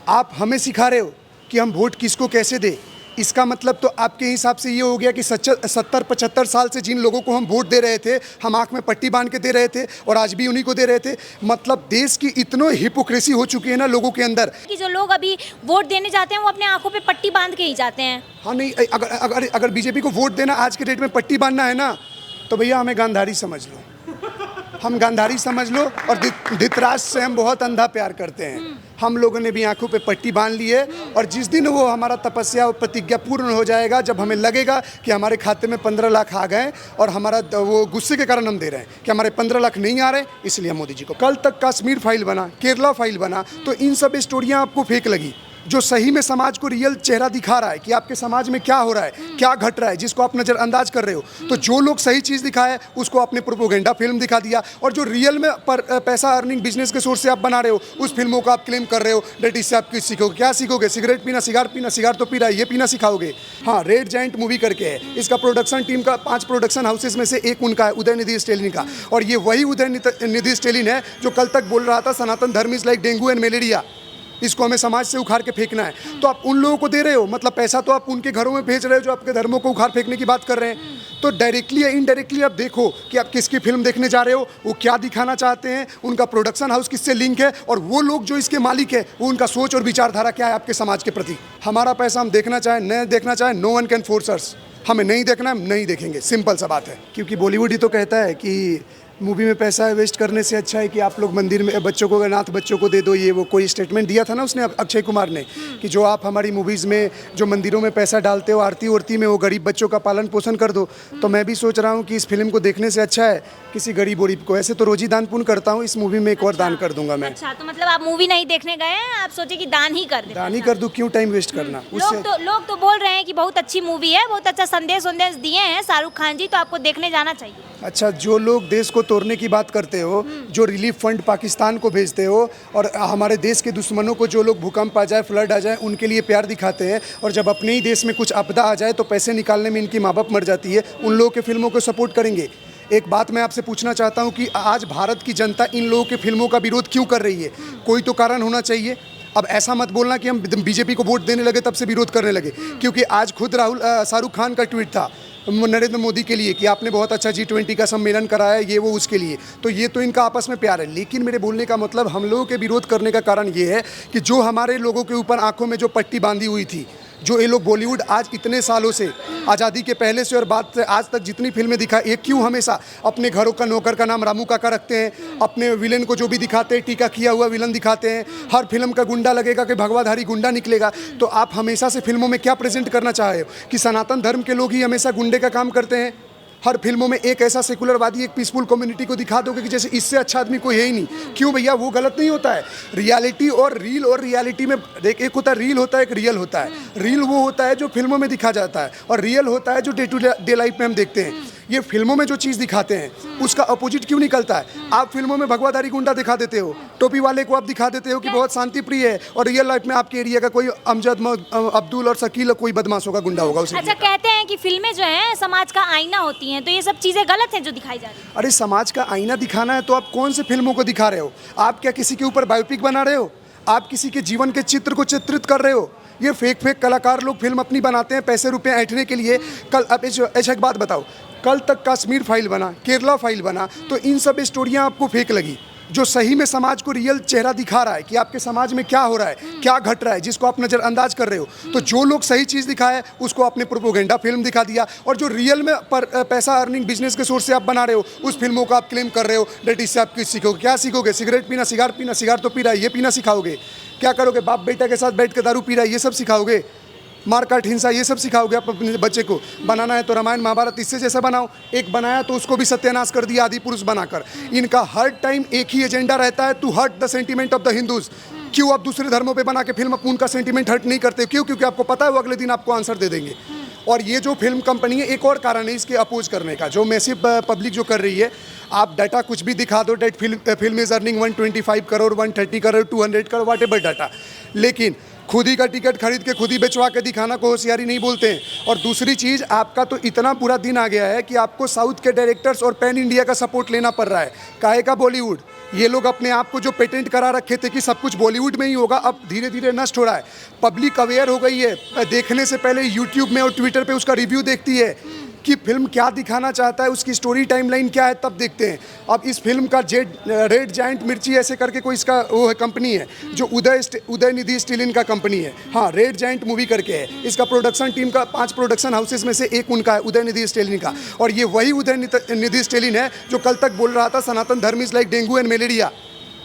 आप हमें सिखा रहे हो कि हम वोट किसको कैसे दें। इसका मतलब तो आपके हिसाब से ये हो गया कि 70-75 साल से जिन लोगों को हम वोट दे रहे थे, हम आंख में पट्टी बांध के दे रहे थे और आज भी उन्हीं को दे रहे थे। मतलब देश की इतनी हिपोक्रेसी हो चुकी है ना लोगों के अंदर कि जो लोग अभी वोट देने जाते हैं वो अपने आंखों पे पट्टी बांध के ही जाते हैं। हाँ नहीं, अगर बीजेपी को वोट देना आज के डेट में पट्टी बांधना है ना, तो भैया हमें गांधारी समझ लो, हम गांधारी समझ लो। और धृतराष्ट्र से हम बहुत अंधा प्यार करते हैं। हम लोगों ने भी आंखों पे पट्टी बांध ली है और जिस दिन वो हमारा तपस्या और प्रतिज्ञा पूर्ण हो जाएगा, जब हमें लगेगा कि हमारे खाते में 15 लाख आ गए और हमारा वो गुस्से के कारण हम दे रहे हैं कि हमारे 15 लाख नहीं आ रहे, इसलिए मोदी जी को। कल तक कश्मीर फाइल बना, केरला फाइल बना, तो इन सब स्टोरियाँ आपको फेक लगी। जो सही में समाज को रियल चेहरा दिखा रहा है कि आपके समाज में क्या हो रहा है, क्या घट रहा है, जिसको आप नज़रअंदाज कर रहे हो, तो जो लोग सही चीज़ दिखाए उसको आपने प्रोपोगेंडा फिल्म दिखा दिया। और जो रियल में पैसा अर्निंग बिजनेस के सोर्स से आप बना रहे हो, उस फिल्मों को आप क्लेम कर रहे हो। डेट इससे आप किस सीखोगे, क्या सीखोगे? सिगरेट पीना, सिगार तो पी रहा है, ये पीना सिखाओगे? हाँ, रेड जाइंट मूवी करके है, इसका प्रोडक्शन टीम का 5 प्रोडक्शन हाउसेस में से एक उनका है, उदयनिधि स्टेलिन का। और ये वही उदयनिधि स्टेलिन है जो कल तक बोल रहा था सनातन धर्म is like dengue and malaria, इसको हमें समाज से उखाड़ के फेंकना है। तो आप उन लोगों को दे रहे हो, मतलब पैसा तो आप उनके घरों में भेज रहे हो जो आपके धर्मों को उखाड़ फेंकने की बात कर रहे हैं। तो डायरेक्टली या इनडायरेक्टली आप देखो कि आप किसकी फिल्म देखने जा रहे हो, वो क्या दिखाना चाहते हैं, उनका प्रोडक्शन हाउस किससे लिंक है, और वो लोग जो इसके मालिक है वो उनका सोच और विचारधारा क्या है आपके समाज के प्रति। हमारा पैसा हम देखना चाहें न देखना चाहें, नो वन कैन फोर्स अस। हमें नहीं देखना, हम नहीं देखेंगे, सिंपल सा बात है। क्योंकि बॉलीवुड ही तो कहता है कि मूवी में पैसा वेस्ट करने से अच्छा है कि आप लोग मंदिर में बच्चों को, अनाथ बच्चों को दे दो। ये वो कोई स्टेटमेंट दिया था ना उसने, अक्षय कुमार ने, कि जो आप हमारी मूवीज़ में जो मंदिरों में पैसा डालते हो आरती उरती में, वो गरीब बच्चों का पालन पोषण कर दो। तो मैं भी सोच रहा हूँ कि इस फिल्म को देखने से अच्छा है किसी गरीब वरीब को, ऐसे तो रोजी दान पुण्य करता हूँ, इस मूवी में एक और दान कर दूंगा मैं। अच्छा, तो मतलब आप मूवी नहीं देखने गए हैं, आप सोचे कि दान ही कर दें? दान ही कर दूँ, क्यों टाइम वेस्ट करना उससे। लोग तो बोल रहे हैं कि बहुत अच्छी मूवी है, बहुत अच्छा संदेश दिए हैं शाहरुख खान जी, तो आपको देखने जाना चाहिए। अच्छा, जो लोग देश को तोड़ने की बात करते हो, जो रिलीफ फंड पाकिस्तान को भेजते हो, और हमारे देश के दुश्मनों को, जो लोग भूकंप आ जाए, फ्लड आ जाए, उनके लिए प्यार दिखाते हैं, और जब अपने ही देश में कुछ आपदा आ जाए तो पैसे निकालने में इनकी माँ बाप मर जाती है, उन लोगों के फिल्मों को सपोर्ट करेंगे। एक बात मैं आपसे पूछना चाहता हूँ कि आज भारत की जनता इन लोगों के फिल्मों का विरोध क्यों कर रही है? कोई तो कारण होना चाहिए। अब ऐसा मत बोलना कि हम बीजेपी को वोट देने लगे तब से विरोध करने लगे, क्योंकि आज खुद शाहरुख खान का ट्वीट था नरेंद्र मोदी के लिए कि आपने बहुत अच्छा G20 का सम्मेलन कराया, ये वो उसके लिए। तो ये तो इनका आपस में प्यार है। लेकिन मेरे बोलने का मतलब, हम लोगों के विरोध करने का कारण ये है कि जो हमारे लोगों के ऊपर आंखों में जो पट्टी बांधी हुई थी, जो ये लोग बॉलीवुड आज इतने सालों से, आज़ादी के पहले से और बाद से आज तक जितनी फिल्में दिखाई, ये क्यों हमेशा अपने घरों का नौकर का नाम रामू काका रखते हैं, अपने विलेन को जो भी दिखाते हैं टीका किया हुआ विलन दिखाते हैं, हर फिल्म का गुंडा लगेगा कि भगवाधारी गुंडा निकलेगा। तो आप हमेशा से फिल्मों में क्या प्रेजेंट करना चाह रहे हो कि सनातन धर्म के लोग ही हमेशा गुंडे का काम करते हैं? हर फिल्मों में एक ऐसा सेकुलरवादी, एक पीसफुल कम्युनिटी को दिखा दोगे कि जैसे इससे अच्छा आदमी कोई है ही नहीं। क्यों भैया? वो गलत नहीं होता है। रियलिटी और रील, और रियलिटी में एक होता है रील, होता है एक रियल होता है। रील वो होता है जो फिल्मों में दिखा जाता है, और रियल होता है जो डे टू डे लाइफ में हम देखते हैं। ये फिल्मों में जो चीज़ दिखाते हैं उसका अपोजिट क्यों निकलता है? आप फिल्मों में भगवाधारी गुंडा दिखा देते हो, टोपी वाले को आप दिखा देते हो कि बहुत शांति प्रिय है, और रियल लाइफ में आपके एरिया का कोई अमजद, अब्दुल और शकील, कोई बदमाश होगा, गुंडा होगा उसे। अच्छा, कहते हैं कि फिल्में जो हैं समाज का आईना होती हैं, तो ये सब चीज़ें गलत हैं जो दिखाई जा रही हैं। अरे, समाज का आईना दिखाना है तो आप कौन से फिल्मों को दिखा रहे हो? आप क्या किसी के ऊपर बायोपिक बना रहे हो? आप किसी के जीवन के चित्र को चित्रित कर रहे हो? ये फेक कलाकार लोग फिल्म अपनी बनाते हैं पैसे रुपए ऐंठने के लिए। कल अब ऐसा एक बात बताओ, कल तक कश्मीर फाइल बना, केरला फाइल बना, तो इन सब स्टोरियाँ आपको फेक लगी। जो सही में समाज को रियल चेहरा दिखा रहा है कि आपके समाज में क्या हो रहा है, क्या घट रहा है, जिसको आप नज़रअंदाज कर रहे हो, तो जो लोग सही चीज़ दिखाए उसको आपने प्रोपोगेंडा फिल्म दिखा दिया। और जो रियल में पैसा अर्निंग बिजनेस के सोर्स से आप बना रहे हो, उस फिल्मों को आप क्लेम कर रहे हो। डेट इससे आप किस सीखोगे, क्या सीखोगे? सिगरेट पीना, सिगार तो पी रहा है, ये पीना सिखाओगे? क्या करोगे? बाप बेटा के साथ बैठ के दारू पी रहा है, ये सब सिखाओगे? मारकाट, हिंसा, ये सब सिखाओगे आप अपने बच्चे को? बनाना है तो रामायण महाभारत इससे जैसा बनाओ। एक बनाया तो उसको भी सत्यानाश कर दिया आदि पुरुष बनाकर। इनका हर टाइम एक ही एजेंडा रहता है, to hurt the sentiment of the Hindus. क्यों आप दूसरे धर्मों पे बना के फिल्म उनका सेंटीमेंट हर्ट नहीं करते? क्यों? क्योंकि आपको पता है वो अगले दिन आपको आंसर दे देंगे। और ये जो फिल्म कंपनी है, एक और कारण है इसके अपोज करने का, जो मैसिव पब्लिक जो कर रही है। आप डाटा कुछ भी दिखा दो, that film is earning 125 crore, 130 crore, 200 crore, whatever data, लेकिन खुद ही का टिकट खरीद के खुद ही बेचवा के दिखाना को होशियारी नहीं बोलते हैं। और दूसरी चीज़, आपका तो इतना बुरा दिन आ गया है कि आपको साउथ के डायरेक्टर्स और पैन इंडिया का सपोर्ट लेना पड़ रहा है। काहे का? बॉलीवुड ये लोग अपने आप को जो पेटेंट करा रखे थे कि सब कुछ बॉलीवुड में ही होगा, अब धीरे धीरे नष्ट हो रहा है। पब्लिक अवेयर हो गई है, देखने से पहले यूट्यूब में और ट्विटर पे उसका रिव्यू देखती है कि फिल्म क्या दिखाना चाहता है, उसकी स्टोरी टाइमलाइन क्या है, तब देखते हैं। अब इस फिल्म का रेड जायंट मिर्ची ऐसे करके कोई इसका वो है कंपनी है जो उदयनिधि स्टीलिन का कंपनी है, हाँ रेड जायंट मूवी करके है। इसका प्रोडक्शन टीम का 5 प्रोडक्शन हाउसेस में से एक उनका है, उदयनिधि स्टीलिन का। और ये वही उदयनिधि स्टीलिन है जो कल तक बोल रहा था सनातन धर्म is like dengue and malaria,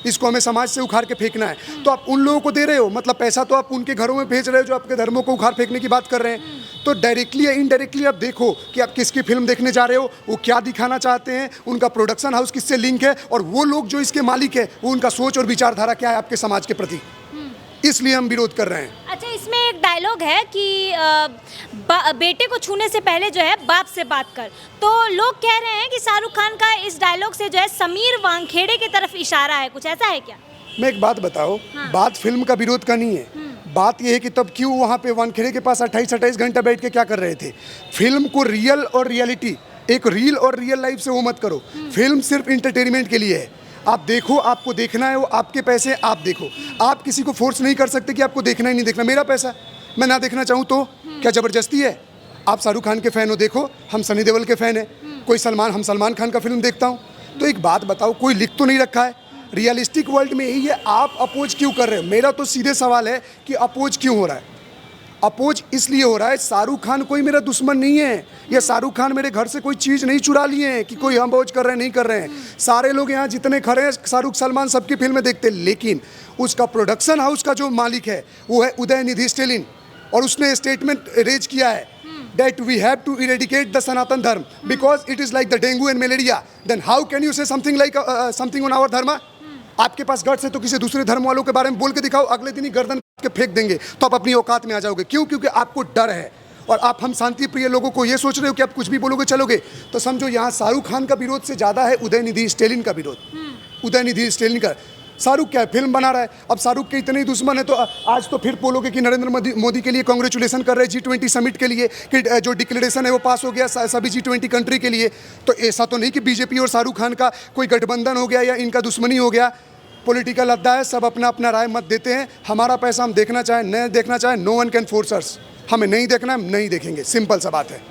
इसको हमें समाज से उखाड़ के फेंकना है। तो आप उन लोगों को दे रहे हो, मतलब पैसा तो आप उनके घरों में भेज रहे हो जो आपके धर्मों को उखाड़ फेंकने की बात कर रहे हैं। तो डायरेक्टली या इनडायरेक्टली आप देखो कि आप किसकी फिल्म देखने जा रहे हो, वो क्या दिखाना चाहते हैं, उनका प्रोडक्शन हाउस किससे लिंक है, और वो लोग जो इसके मालिक है वो उनका सोच और विचारधारा क्या है आपके समाज के प्रति। इसलिए हम विरोध कर रहे हैं। अच्छा, इसमें एक डायलॉग है कि बेटे को छूने से पहले जो है बाप से बात कर। तो लोग कह रहे हैं कि शाहरुख खान का इस डायलॉग से जो है समीर वानखेड़े की तरफ इशारा है, कुछ ऐसा है क्या? मैं एक बात बताओ, हाँ। बात फिल्म का विरोध का नहीं है, बात यह है कि तब क्यों वहाँ पे वानखेड़े के पास 28 घंटा बैठ के क्या कर रहे थे। फिल्म को रियल और रियलिटी, एक रील और रियल लाइफ से वो मत करो। फिल्म सिर्फ इंटरटेनमेंट के लिए है, आप देखो, आपको देखना है, वो आपके पैसे, आप देखो। आप किसी को फोर्स नहीं कर सकते कि आपको देखना ही नहीं देखना। मेरा पैसा, मैं ना देखना चाहूँ तो क्या ज़बरदस्ती है? आप शाहरुख खान के फ़ैन हो, देखो, हम सनी देओल के फ़ैन हैं, कोई हम सलमान खान का फिल्म देखता हूँ। तो एक बात बताओ, कोई लिख तो नहीं रखा है, रियलिस्टिक वर्ल्ड में यही है, आप अपोज क्यों कर रहे हो? मेरा तो सीधे सवाल है कि अपोज क्यों हो रहा है? अपोज इसलिए हो रहा है, शाहरुख खान कोई मेरा दुश्मन नहीं है, या शाहरुख खान मेरे घर से कोई चीज़ नहीं चुरा लिए हैं कि कोई हम अपोज कर रहे हैं, नहीं कर रहे हैं। सारे लोग यहाँ जितने खड़े हैं शाहरुख सलमान सबकी फिल्में देखते हैं, लेकिन उसका प्रोडक्शन हाउस का जो मालिक है वो है उदयनिधि स्टीलिन, और उसने स्टेटमेंट रेज किया है that we have to eradicate the Sanatan Dharma because it is like the dengue and malaria. Then how can you say something like something on our dharma? आपके पास गट्स है तो किसी दूसरे धर्म वालों के बारे में बोल के दिखाओ, अगले दिन ही गर्दन के फेंक देंगे, तो आप अपनी औकात में आ जाओगे। क्यों? क्योंकि आपको डर है, और आप हम शांति प्रिय लोगों को ये सोच रहे हो कि आप कुछ भी बोलोगे चलोगे। तो समझो यहाँ शाहरुख खान का विरोध से ज़्यादा है उदयनिधि स्टीलिन का विरोध। उदयनिधि स्टीलिन का, शाहरुख क्या है, फिल्म बना रहा है। अब शाहरुख के इतने ही दुश्मन है तो आज तो फिर बोलोगे कि नरेंद्र मोदी के लिए कांग्रेचुलेसन कर रहे हैं G20 समिट के लिए कि जो डिक्लेरेशन है वो पास हो गया सभी G20 कंट्री के लिए। तो ऐसा तो नहीं कि बीजेपी और शाहरुख खान का कोई गठबंधन हो गया या इनका दुश्मनी हो गया। पॉलिटिकल अड्डा है, सब अपना अपना राय मत देते हैं। हमारा पैसा हम देखना चाहें नहीं देखना चाहें, नो वन कैन फोर्स अस। हमें नहीं देखना, हम नहीं देखेंगे, सिंपल सा बात है।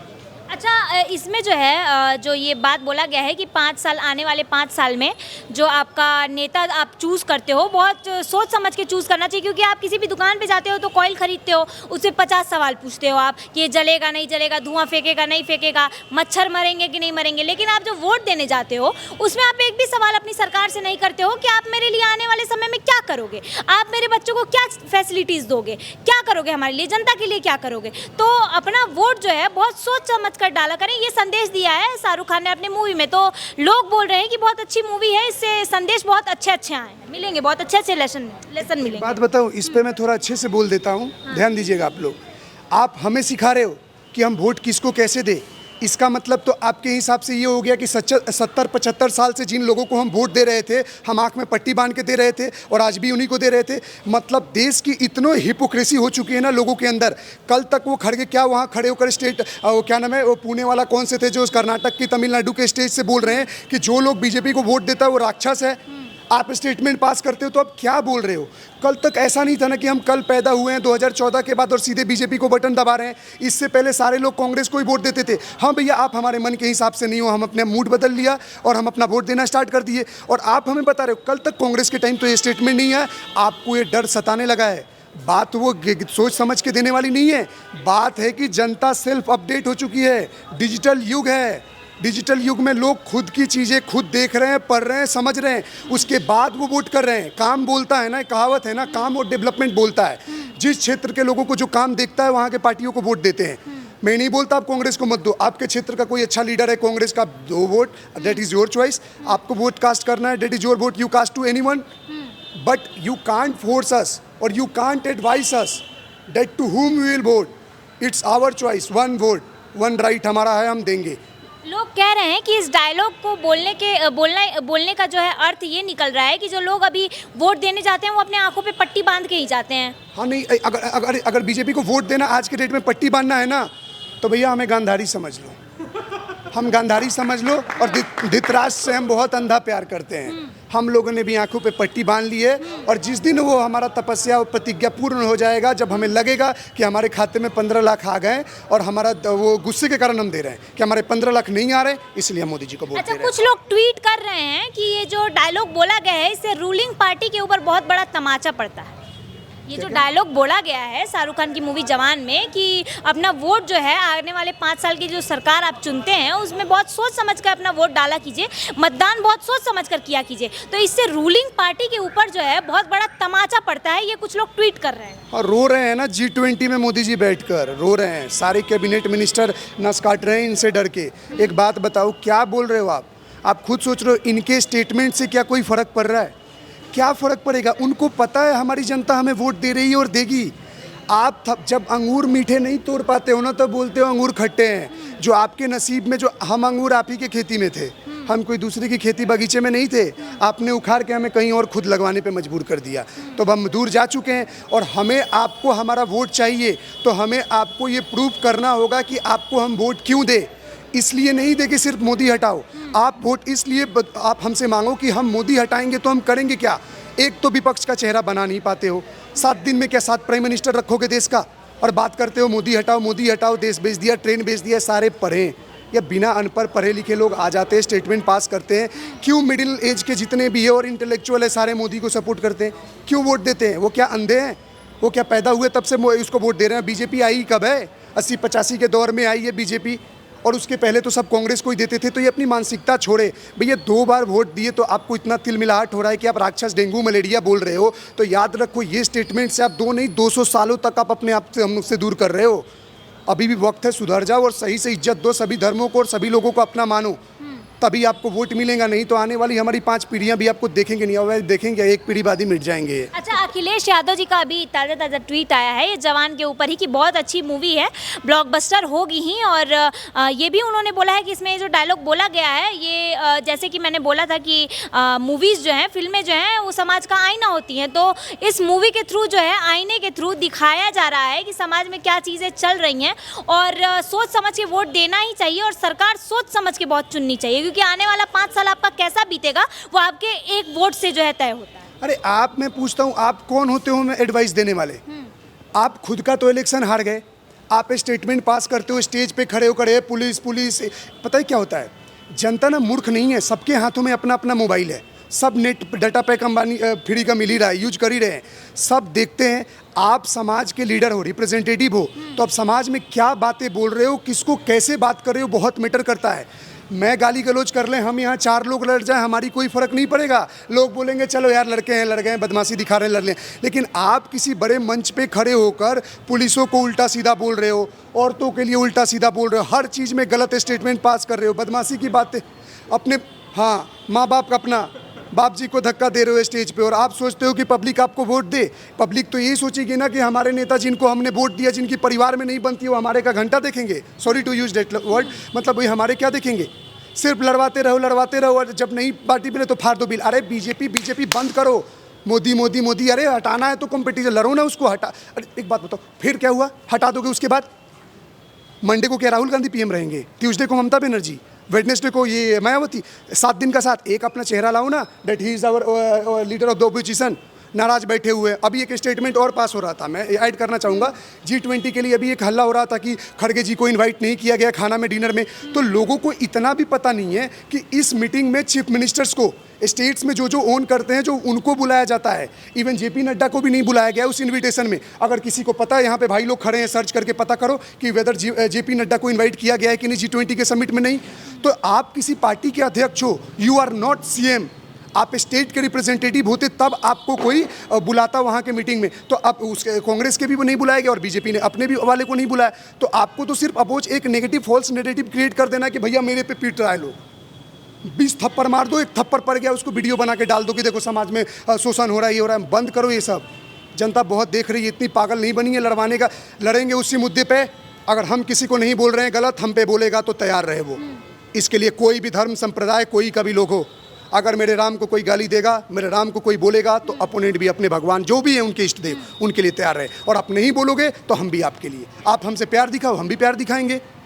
अच्छा, इसमें जो है जो ये बात बोला गया है कि 5 साल, आने वाले 5 साल में जो आपका नेता आप चूज़ करते हो बहुत सोच समझ के चूज़ करना चाहिए, क्योंकि आप किसी भी दुकान पे जाते हो तो कॉइल खरीदते हो, उससे 50 सवाल पूछते हो आप कि ये जलेगा नहीं जलेगा, धुआं फेंकेगा नहीं फेंकेगा, मच्छर मरेंगे कि नहीं मरेंगे। लेकिन आप जो वोट देने जाते हो उसमें आप एक भी सवाल अपनी सरकार से नहीं करते हो कि आप मेरे लिए आने वाले समय में क्या करोगे, आप मेरे बच्चों को क्या फैसिलिटीज़ दोगे, क्या करोगे हमारे लिए, जनता के लिए क्या करोगे। तो अपना वोट जो है बहुत सोच समझ कर डाला करें। ये संदेश दिया है शाहरुख खान ने अपनी मूवी में, तो लोग बोल रहे हैं कि बहुत अच्छी मूवी है, इससे संदेश बहुत अच्छे आए हैं, मिलेंगे बहुत अच्छे लेसन मिलेंगे। बात बताऊं, इस पे मैं थोड़ा अच्छे से बोल देता हूं, ध्यान दीजिएगा आप लोग। आप हमें सिखा रहे हो कि हम वोट किसको कैसे दें। इसका मतलब तो आपके हिसाब से ये हो गया कि 70-75 साल से जिन लोगों को हम वोट दे रहे थे, हम आँख में पट्टी बांध के दे रहे थे और आज भी उन्हीं को दे रहे थे। मतलब देश की इतनी हिपोक्रेसी हो चुकी है ना लोगों के अंदर। कल तक वो खड़े क्या वहाँ खड़े होकर स्टेट वो क्या नाम है वो पुणे वाला कौन से थे जो कर्नाटक की तमिलनाडु के स्टेज से बोल रहे हैं कि जो लोग बीजेपी को वोट देता है वो राक्षस है। आप स्टेटमेंट पास करते हो तो आप क्या बोल रहे हो? कल तक ऐसा नहीं था ना कि हम कल पैदा हुए हैं 2014 के बाद और सीधे बीजेपी को बटन दबा रहे हैं। इससे पहले सारे लोग कांग्रेस को ही वोट देते थे। हाँ भैया, आप हमारे मन के हिसाब से नहीं हो, हम अपने मूड बदल लिया और हम अपना वोट देना स्टार्ट कर दिए। और आप हमें बता रहे हो कल तक कांग्रेस के टाइम तो ये स्टेटमेंट नहीं है, आपको ये डर सताने लगा है। बात वो सोच समझ के देने वाली नहीं है। बात है कि जनता सेल्फ अपडेट हो चुकी है, डिजिटल युग है। डिजिटल युग में लोग खुद की चीज़ें खुद देख रहे हैं, पढ़ रहे हैं, समझ रहे हैं, उसके बाद वो वोट कर रहे हैं। काम बोलता है ना, कहावत है ना, काम और डेवलपमेंट बोलता है। जिस क्षेत्र के लोगों को जो काम देखता है वहाँ के पार्टियों को वोट देते हैं। मैं नहीं बोलता आप कांग्रेस को मत दो, आपके क्षेत्र का कोई अच्छा लीडर है कांग्रेस का, दो vote, that is your choice. आपको वोट कास्ट करना है, that is your vote, you cast to anyone, but you can't force us और you can't advise us that to whom we will vote। It's our choice, one vote one right हमारा है, हम देंगे। लोग कह रहे हैं कि इस डायलॉग को बोलने का जो है अर्थ ये निकल रहा है कि जो लोग अभी वोट देने जाते हैं वो अपने आंखों पे पट्टी बांध के ही जाते हैं। हाँ नहीं, अगर बीजेपी को वोट देना आज के डेट में पट्टी बांधना है ना, तो भैया हमें गांधारी समझ लो। हम गांधारी समझ लो और धृतराष्ट्र से हम बहुत अंधा प्यार करते हैं। हम लोगों ने भी आंखों पे पट्टी बांध ली है और जिस दिन वो हमारा तपस्या और प्रतिज्ञा पूर्ण हो जाएगा, जब हमें लगेगा कि हमारे खाते में 15 लाख आ गए और हमारा वो गुस्से के कारण हम दे रहे हैं कि हमारे 15 लाख नहीं आ रहे, इसलिए हम मोदी जी को वोट अच्छा, दे रहे हैं। कुछ लोग ट्वीट कर रहे हैं कि ये जो डायलॉग बोला गया है इससे रूलिंग पार्टी के ऊपर बहुत बड़ा तमाचा पड़ता है। ये जो डायलॉग बोला गया है शाहरुख खान की मूवी जवान में कि अपना वोट जो है आने वाले 5 साल की जो सरकार आप चुनते हैं उसमें बहुत सोच समझ कर अपना वोट डाला कीजिए, मतदान बहुत सोच समझ कर किया कीजिए, तो इससे रूलिंग पार्टी के ऊपर जो है बहुत बड़ा तमाचा पड़ता है, ये कुछ लोग ट्वीट कर रहे हैं। और रो रहे हैं ना, G20 में मोदी जी बैठकर रो रहे हैं, सारे कैबिनेट मिनिस्टर नस काट रहे हैं इनसे डर के। एक बात बताओ, क्या बोल रहे हो आप खुद सोच रहे हो इनके स्टेटमेंट से क्या कोई फर्क पड़ रहा है? क्या फ़र्क पड़ेगा? उनको पता है हमारी जनता हमें वोट दे रही है और देगी। आप जब अंगूर मीठे नहीं तोड़ पाते हो ना, तो बोलते हो अंगूर खट्टे हैं। जो आपके नसीब में, जो हम अंगूर आप ही के खेती में थे, हम कोई दूसरे की खेती बगीचे में नहीं थे। आपने उखाड़ के हमें कहीं और खुद लगवाने पे मजबूर कर दिया, तो अब हम दूर जा चुके हैं। और हमें आपको हमारा वोट चाहिए, तो हमें आपको ये प्रूव करना होगा कि आपको हम वोट क्यों दें। इसलिए नहीं दे कि सिर्फ मोदी हटाओ, आप वोट इसलिए आप हमसे मांगो कि हम मोदी हटाएंगे तो हम करेंगे क्या। एक तो विपक्ष का चेहरा बना नहीं पाते हो, 7 दिन में क्या 7 प्राइम मिनिस्टर रखोगे देश का, और बात करते हो मोदी हटाओ, देश बेच दिया, ट्रेन बेच दिया। सारे पढ़े या बिना अनपढ़ पढ़े लिखे लोग आ जाते हैं, स्टेटमेंट पास करते हैं। क्यों मिडिल एज के जितने भी है और इंटेलेक्चुअल है सारे मोदी को सपोर्ट करते हैं? क्यों वोट देते हैं? वो क्या अंधे हैं? वो क्या पैदा हुए तब से उसको वोट दे रहे हैं? बीजेपी आई कब है? 80-85 के दौर में आई है बीजेपी, और उसके पहले तो सब कांग्रेस को ही देते थे। तो ये अपनी मानसिकता छोड़े भैया। 2 बार वोट दिए तो आपको इतना तिलमिलाहट हो रहा है कि आप राक्षस डेंगू मलेरिया बोल रहे हो, तो याद रखो ये स्टेटमेंट से आप 2 नहीं 200 सालों तक आप अपने आप से हमसे दूर कर रहे हो। अभी भी वक्त है, सुधर जाओ और सही से इज्जत दो सभी धर्मों को और सभी लोगों को अपना मानो, तभी आपको वोट मिलेगा। नहीं तो आने वाली हमारी 5 पीढ़ियां भी आपको देखेंगे नहीं, और देखेंगे 1 पीढ़ी बाद ही मिट जाएंगे। अच्छा, अखिलेश यादव जी का अभी ताज़ा ट्वीट आया है ये जवान के ऊपर ही कि बहुत अच्छी मूवी है, ब्लॉकबस्टर होगी ही। और ये भी उन्होंने बोला है कि इसमें जो डायलॉग बोला गया है ये जैसे कि मैंने बोला था कि मूवीज़ जो हैं, फिल्में जो हैं वो समाज का आईना होती हैं, तो इस मूवी के थ्रू जो है आईने के थ्रू दिखाया जा रहा है कि समाज में क्या चीज़ें चल रही हैं और सोच समझ के वोट देना ही चाहिए और सरकार सोच समझ के बहुत चुननी चाहिए, क्योंकि आने वाला 5 साल आपका कैसा बीतेगा वो आपके एक वोट से जो है तय होता है। अरे मैं पूछता हूँ, आप कौन होते हो मैं एडवाइस देने वाले? आप खुद का तो इलेक्शन हार गए, आप स्टेटमेंट पास करते हो, स्टेज पे खड़े होकर पुलिस। पता है क्या होता है, जनता ना मूर्ख नहीं है, सबके हाथों में अपना अपना मोबाइल है, सब net data pack Ambani free का मिल ही रहा है, यूज कर ही रहे हैं, सब देखते हैं। आप समाज के लीडर हो, रिप्रेजेंटेटिव हो, तो आप समाज में क्या बातें बोल रहे हो, किसको कैसे बात कर रहे हो, बहुत मैटर करता है। मैं गाली गलौज कर लें, हम यहाँ 4 लोग लड़ जाएं, हमारी कोई फ़र्क नहीं पड़ेगा। लोग बोलेंगे चलो यार लड़के हैं, लड़ गए, बदमाशी दिखा रहे हैं, लड़ लें। लेकिन आप किसी बड़े मंच पे खड़े होकर पुलिसों को उल्टा सीधा बोल रहे हो, औरतों के लिए उल्टा सीधा बोल रहे हो, हर चीज़ में गलत स्टेटमेंट पास कर रहे हो, बदमाशी की बातें अपने माँ बाप का अपना बाप जी को धक्का दे रहे हो स्टेज पे, और आप सोचते हो कि पब्लिक आपको वोट दे। पब्लिक तो यही सोचेगी ना कि हमारे नेता जिनको हमने वोट दिया, जिनकी परिवार में नहीं बनती, वो हमारे का घंटा देखेंगे। Sorry to use that word, मतलब वही हमारे क्या देखेंगे? सिर्फ लड़वाते रहो, और जब नई पार्टी मिले तो फाड़ दो बिल। अरे बीजेपी बंद करो, मोदी, अरे हटाना है तो कंपटीशन लड़ो ना, उसको हटा। अरे एक बात बताओ, फिर क्या हुआ? हटा दोगे, उसके बाद मंडे को क्या राहुल गांधी पीएम रहेंगे, ट्यूसडे को ममता बनर्जी, वेडनेसडे को ये मायावती। 7 दिन का साथ, एक अपना चेहरा लाओ ना, that he is our leader of the opposition. नाराज बैठे हुए। अभी एक स्टेटमेंट और पास हो रहा था, मैं ऐड करना चाहूँगा, G20 के लिए अभी एक हल्ला हो रहा था कि खड़गे जी को इनवाइट नहीं किया गया खाना में, डिनर में। तो लोगों को इतना भी पता नहीं है कि इस मीटिंग में चीफ मिनिस्टर्स को स्टेट्स में जो ओन करते हैं, जो उनको बुलाया जाता है। इवन JP नड्डा को भी नहीं बुलाया गया उस इन्विटेशन में। अगर किसी को पता है, यहाँ पे भाई लोग खड़े हैं, सर्च करके पता करो कि वेदर JP नड्डा को इन्वाइट किया गया है कि नहीं G20 के समिट में। नहीं। तो आप किसी पार्टी के अध्यक्ष हो, यू आर नॉट CM, आप स्टेट के रिप्रेजेंटेटिव होते तब आपको कोई बुलाता वहाँ के मीटिंग में। तो अब उसके कांग्रेस के भी नहीं बुलाया गया और बीजेपी ने अपने भी वाले को नहीं बुलाया। तो आपको तो सिर्फ अपोज एक नेगेटिव फॉल्स नेगेटिव क्रिएट कर देना कि भैया मेरे पे पीट रहा है लोग, 20 थप्पड़ मार दो, एक थप्पड़ पड़ गया उसको वीडियो बना के डाल दो कि देखो समाज में शोषण हो रहा है, ये हो रहा है। बंद करो ये सब, जनता बहुत देख रही है, इतनी पागल नहीं बनी है लड़वाने का। लड़ेंगे उसी मुद्दे पे, अगर हम किसी को नहीं बोल रहे हैं गलत, हम पे बोलेगा तो तैयार रहे वो। इसके लिए कोई भी धर्म संप्रदाय, कोई का भी लोग हो, अगर मेरे राम को कोई गाली देगा, मेरे राम को कोई बोलेगा, तो अपोनेंट भी अपने भगवान जो भी है उनके इष्ट देव, उनके लिए तैयार रहे। और आप नहीं बोलोगे तो हम भी आपके लिए, आप हमसे प्यार दिखाओ, हम भी प्यार दिखाएंगे।